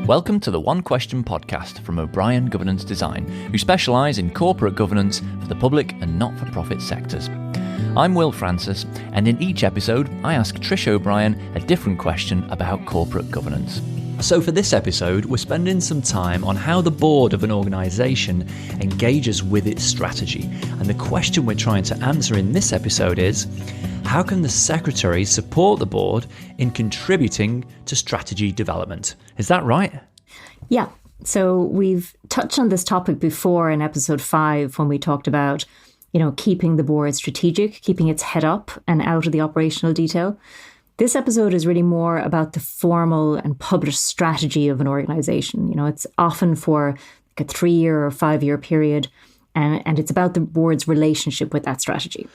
Welcome to the One Question podcast from O'Brien Governance Design, who specialise in corporate governance for the public and not-for-profit sectors. I'm Will Francis, and in each episode, I ask Trish O'Brien a different question about corporate governance. So for this episode, we're spending some time on how the board of an organisation engages with its strategy. And the question we're trying to answer in this episode is, how can the secretary support the board in contributing to strategy development? Is that right? Yeah. So we've touched on this topic before in episode 5 when we talked about, keeping the board strategic, keeping its head up and out of the operational detail. This episode is really more about the formal and published strategy of an organisation. It's often for like a 3-year or 5-year period, and it's about the board's relationship with that strategy.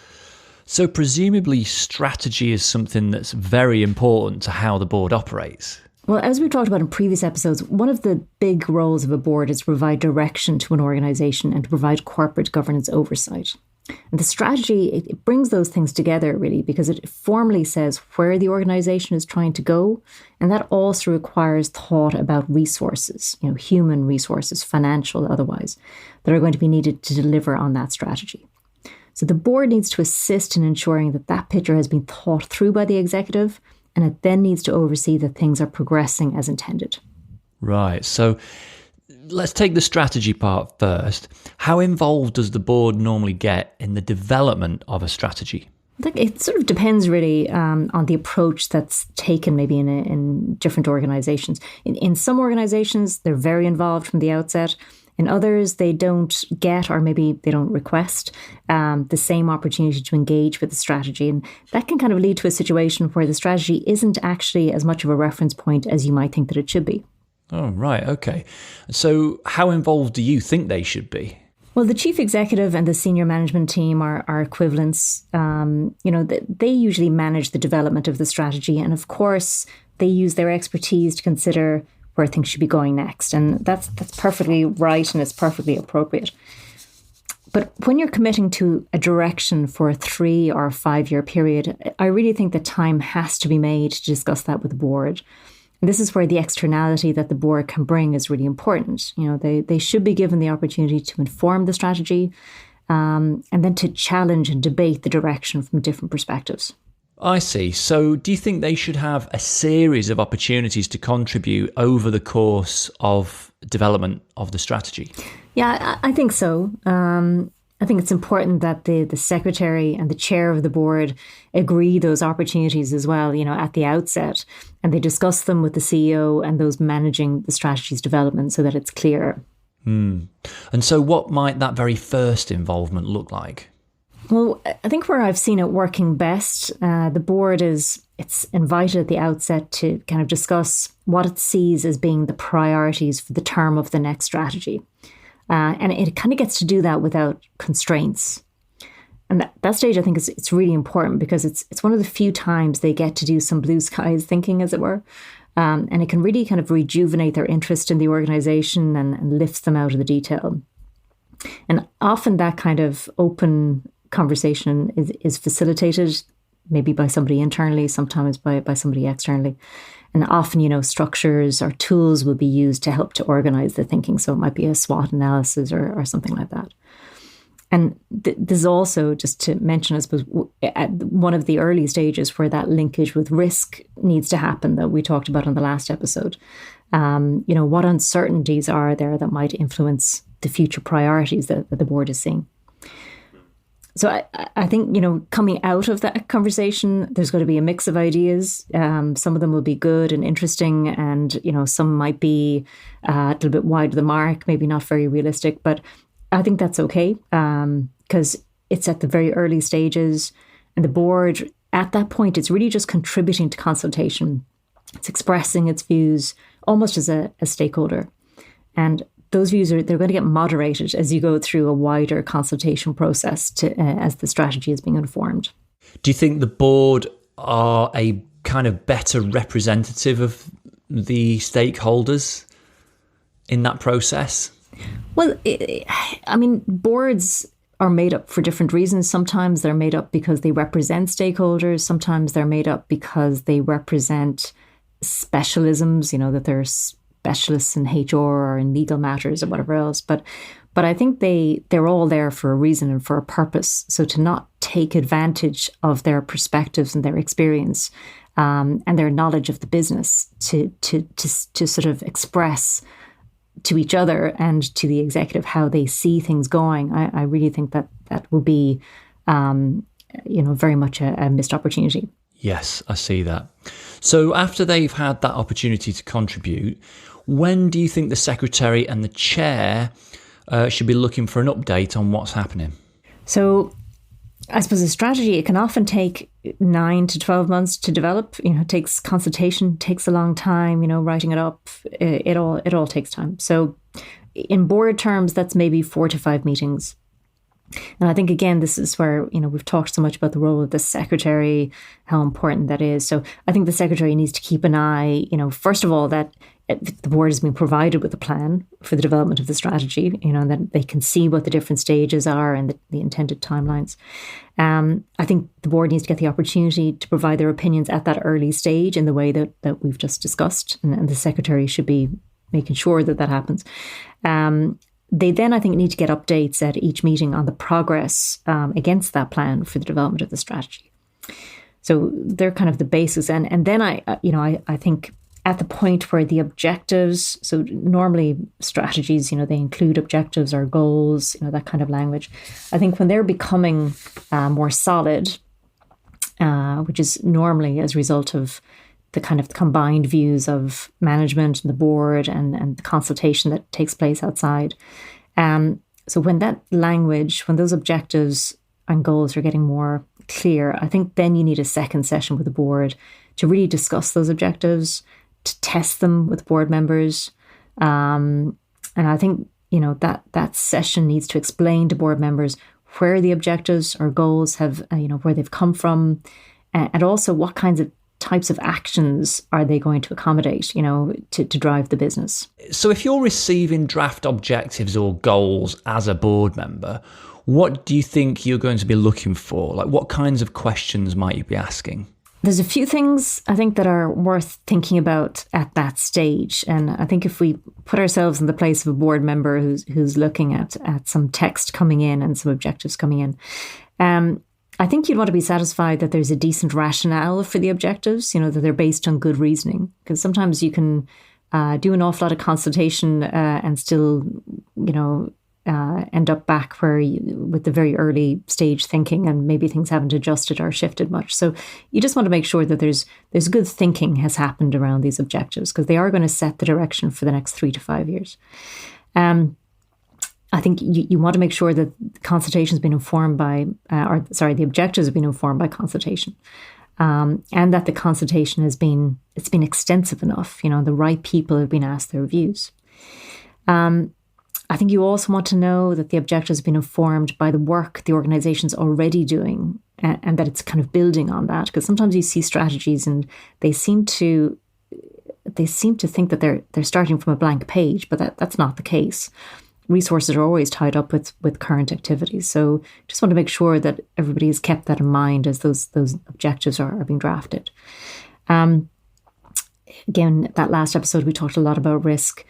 So presumably strategy is something that's very important to how the board operates. Well, as we've talked about in previous episodes, one of the big roles of a board is to provide direction to an organisation and to provide corporate governance oversight. And the strategy, it brings those things together really because it formally says where the organisation is trying to go. And that also requires thought about resources, human resources, financial, otherwise, that are going to be needed to deliver on that strategy. So the board needs to assist in ensuring that that picture has been thought through by the executive, and it then needs to oversee that things are progressing as intended. Right. So let's take the strategy part first. How involved does the board normally get in the development of a strategy? I think it sort of depends really on the approach that's taken maybe in different organisations. In some organisations, they're very involved from the outset. In others, they don't get, or maybe they don't request, the same opportunity to engage with the strategy. And that can kind of lead to a situation where the strategy isn't actually as much of a reference point as you might think that it should be. Oh, right. Okay. So how involved do you think they should be? Well, the chief executive and the senior management team are equivalents. They usually manage the development of the strategy. And of course, they use their expertise to consider where things should be going next. And that's perfectly right and it's perfectly appropriate. But when you're committing to a direction for a 3 or 5-year period, I really think that time has to be made to discuss that with the board. And this is where the externality that the board can bring is really important. They should be given the opportunity to inform the strategy and then to challenge and debate the direction from different perspectives. I see. So do you think they should have a series of opportunities to contribute over the course of development of the strategy? Yeah, I think so. I think it's important that the secretary and the chair of the board agree those opportunities as well, at the outset, and they discuss them with the CEO and those managing the strategy's development so that it's clear. And so what might that very first involvement look like? Well, I think where I've seen it working best, the board it's invited at the outset to kind of discuss what it sees as being the priorities for the term of the next strategy. And it kind of gets to do that without constraints. And that stage, I think, it's really important because it's one of the few times they get to do some blue skies thinking, as it were. And it can really kind of rejuvenate their interest in the organisation and lifts them out of the detail. And often that kind of open conversation is facilitated maybe by somebody internally, sometimes by somebody externally. And often, structures or tools will be used to help to organize the thinking. So it might be a SWOT analysis or something like that. And this is also, just to mention, I suppose, at one of the early stages where that linkage with risk needs to happen that we talked about in the last episode. What uncertainties are there that might influence the future priorities that the board is seeing? So I think, coming out of that conversation, there's going to be a mix of ideas. Some of them will be good and interesting and, some might be a little bit wide of the mark, maybe not very realistic. But I think that's okay because it's at the very early stages. And the board, at that point, it's really just contributing to consultation. It's expressing its views almost as a stakeholder. And those views they're going to get moderated as you go through a wider consultation process as the strategy is being informed. Do you think the board are a kind of better representative of the stakeholders in that process? Well, boards are made up for different reasons. Sometimes they're made up because they represent stakeholders. Sometimes they're made up because they represent specialisms, that they're specialists in HR or in legal matters or whatever else. But I think they're all there for a reason and for a purpose. So to not take advantage of their perspectives and their experience and their knowledge of the business to sort of express to each other and to the executive how they see things going, I really think that will be, very much a missed opportunity. Yes, I see that. So after they've had that opportunity to contribute, when do you think the secretary and the chair should be looking for an update on what's happening? So I suppose a strategy, it can often take 9 to 12 months to develop. It takes consultation, takes a long time, writing it up. It all takes time. So in board terms, that's maybe 4 to 5 meetings. And I think, again, this is where, we've talked so much about the role of the secretary, how important that is. So I think the secretary needs to keep an eye, first of all, that the board has been provided with a plan for the development of the strategy, that they can see what the different stages are and the intended timelines. I think the board needs to get the opportunity to provide their opinions at that early stage in the way that we've just discussed. And the secretary should be making sure that happens. They then, I think, need to get updates at each meeting on the progress against that plan for the development of the strategy. So they're kind of the basis. And then I think at the point where the objectives, so normally strategies, they include objectives or goals, that kind of language. I think when they're becoming more solid, which is normally as a result of the kind of combined views of management and the board and the consultation that takes place outside. So when that language, when those objectives and goals are getting more clear, I think then you need a second session with the board to really discuss those objectives, to test them with board members. And I think, that session needs to explain to board members where the objectives or goals have, where they've come from, and also what kinds of types of actions are they going to accommodate, to drive the business. So if you're receiving draft objectives or goals as a board member, what do you think you're going to be looking for? Like, what kinds of questions might you be asking? There's a few things I think that are worth thinking about at that stage. And I think if we put ourselves in the place of a board member who's looking at some text coming in and some objectives coming in, I think you'd want to be satisfied that there's a decent rationale for the objectives, that they're based on good reasoning. Because sometimes you can do an awful lot of consultation and still, end up back with the very early stage thinking, and maybe things haven't adjusted or shifted much. So you just want to make sure that there's good thinking has happened around these objectives, because they are going to set the direction for the next 3 to 5 years. I think you want to make sure that the consultation has been informed by, the objectives have been informed by consultation, and that the consultation it's been extensive enough. The right people have been asked their views. I think you also want to know that the objectives have been informed by the work the organization's already doing, and that it's kind of building on that. Because sometimes you see strategies and they seem to think that they're starting from a blank page, but that's not the case. Resources are always tied up with current activities. So just want to make sure that everybody has kept that in mind as those objectives are being drafted. Again, that last episode, we talked a lot about risk.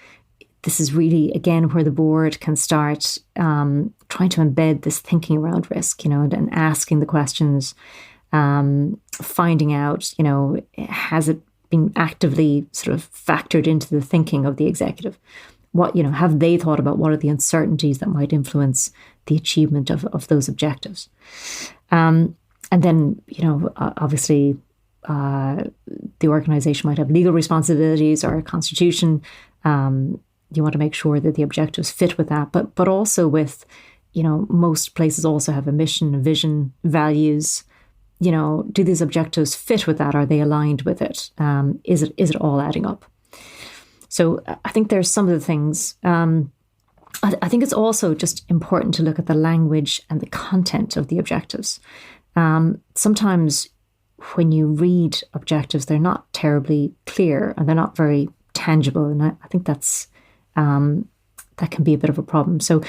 This is really, again, where the board can start trying to embed this thinking around risk, and asking the questions, finding out, has it been actively sort of factored into the thinking of the executive? What, have they thought about what are the uncertainties that might influence the achievement of those objectives? And then, obviously, the organization might have legal responsibilities or a constitution. You want to make sure that the objectives fit with that, but also with, most places also have a mission, a vision, values. Do these objectives fit with that? Are they aligned with it? Is it all adding up? So I think there's some of the things. I think it's also just important to look at the language and the content of the objectives. Sometimes when you read objectives, they're not terribly clear and they're not very tangible. And I think that can be a bit of a problem. So,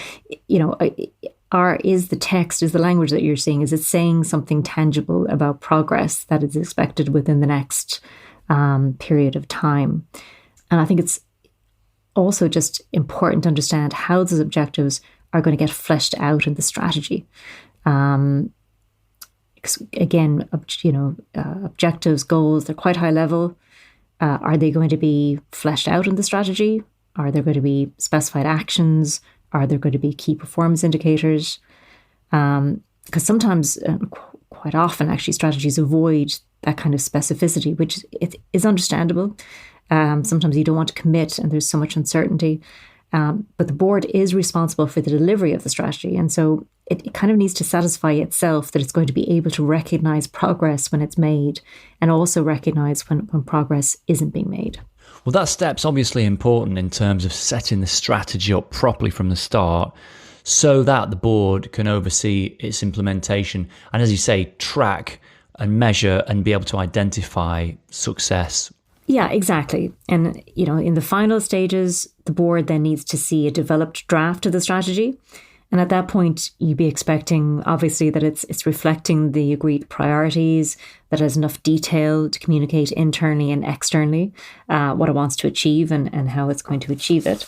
is the language that you're seeing, is it saying something tangible about progress that is expected within the next period of time? And I think it's also just important to understand how those objectives are going to get fleshed out in the strategy. Again, objectives, goals, they're quite high level. Are they going to be fleshed out in the strategy? Are there going to be specified actions? Are there going to be key performance indicators? Because sometimes, quite often, actually, strategies avoid that kind of specificity, which is understandable. Sometimes you don't want to commit and there's so much uncertainty. But the board is responsible for the delivery of the strategy. And so it kind of needs to satisfy itself that it's going to be able to recognize progress when it's made and also recognize when progress isn't being made. Well, that step's obviously important in terms of setting the strategy up properly from the start so that the board can oversee its implementation and, as you say, track and measure and be able to identify success. Yeah, exactly. And, in the final stages, the board then needs to see a developed draft of the strategy. And at that point, you'd be expecting, obviously, that it's reflecting the agreed priorities, that it has enough detail to communicate internally and externally what it wants to achieve and how it's going to achieve it.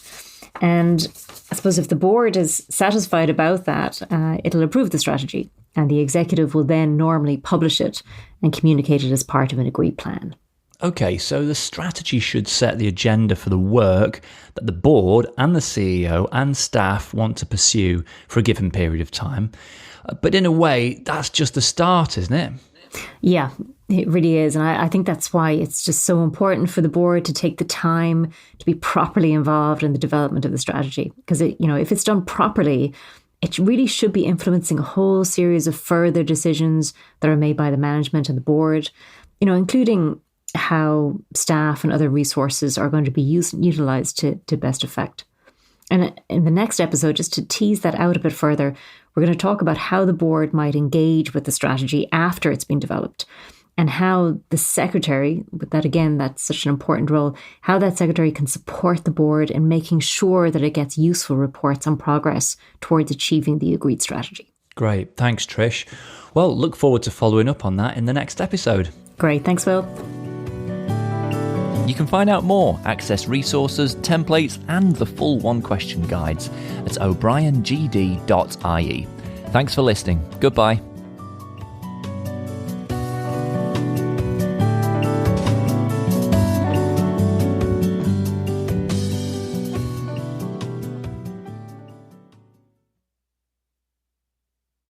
And I suppose if the board is satisfied about that, it'll approve the strategy. And the executive will then normally publish it and communicate it as part of an agreed plan. Okay, so the strategy should set the agenda for the work that the board and the CEO and staff want to pursue for a given period of time. But in a way, that's just the start, isn't it? Yeah, it really is. And I think that's why it's just so important for the board to take the time to be properly involved in the development of the strategy. Because, if it's done properly, it really should be influencing a whole series of further decisions that are made by the management and the board, including how staff and other resources are going to be utilized to best effect. And in the next episode, just to tease that out a bit further, we're going to talk about how the board might engage with the strategy after it's been developed and how the secretary, but that's such an important role, how that secretary can support the board in making sure that it gets useful reports on progress towards achieving the agreed strategy. Great. Thanks, Trish. Well, look forward to following up on that in the next episode. Great. Thanks, Will. You can find out more, access resources, templates, and the full one-question guides at o'briengd.ie. Thanks for listening. Goodbye.